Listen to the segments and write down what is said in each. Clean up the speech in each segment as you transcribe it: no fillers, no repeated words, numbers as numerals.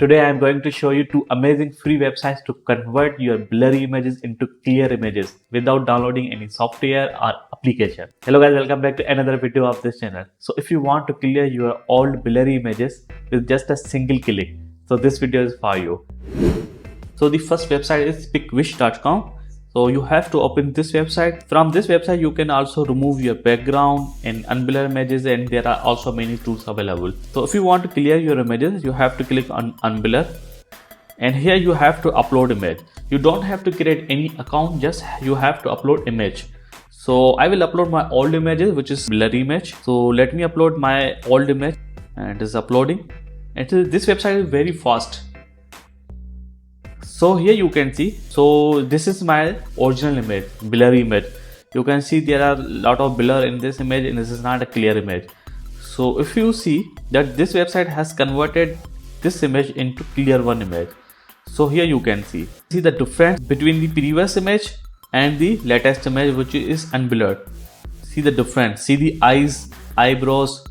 Today I am going to show you two amazing free websites to convert your blurry images into clear images without downloading any software or application. Hello guys, welcome back to another video of this channel. So if you want to clear your old blurry images with just a single click, so this video is for you. So the first website is pickwish.com. So you have to open this website. From this website you can also remove your background and unblur images, and there are also many tools available. So if you want to clear your images, you have to click on unblur, and here you have to upload image. You don't have to create any account, just you have to upload image. So I will upload my old images, which is blurry image. So let me upload my old image, and it is uploading. And this website is very fast. So here you can see, so this is my original image, blurry image. You can see there are a lot of blur in this image, and this is not a clear image. So if you see that this website has converted this image into clear one image. So here you can see the difference between the previous image and the latest image, which is unblurred. See the difference, see the eyes, eyebrows.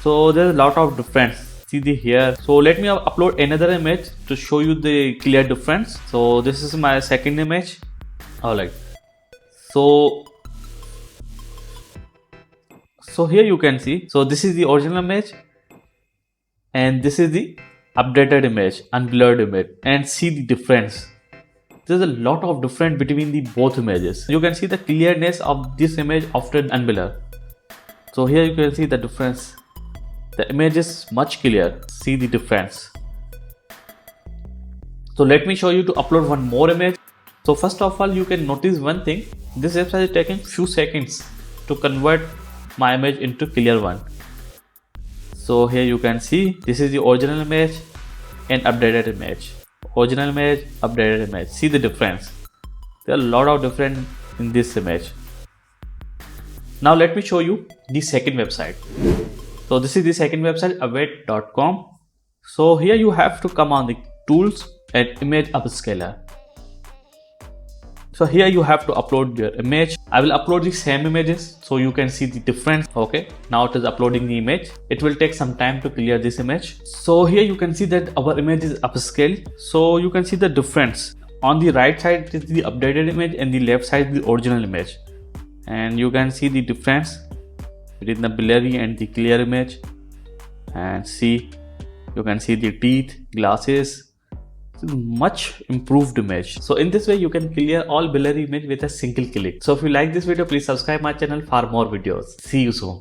So there's a lot of difference. See the hair. So let me upload another image to show you the clear difference. So this is my second image. Alright. So here you can see. So this is the original image, and this is the updated image, unblurred image, and see the difference. There's a lot of difference between the both images. You can see the clearness of this image after unblur. So here you can see the difference. The image is much clear. See the difference. So let me show you to upload one more image. So first of all, you can notice one thing. This website is taking few seconds to convert my image into clear one. So here you can see this is the original image and updated image. Original image, updated image. See the difference. There are a lot of difference in this image. Now let me show you the second website. So this is the second website, await.com. So here you have to come on the tools and image upscaler. So here you have to upload your image. I will upload the same images so you can see the difference. Okay, now it is uploading the image. It will take some time to clear this image. So here you can see that our image is upscaled. So you can see the difference. On the right side is the updated image, and the left side is the original image. And you can see the difference between the blurry and the clear image, and see, you can see the teeth, glasses. It's a much improved image. So in this way you can clear all blurry image with a single click. So if you like this video, please subscribe my channel for more videos. See you soon.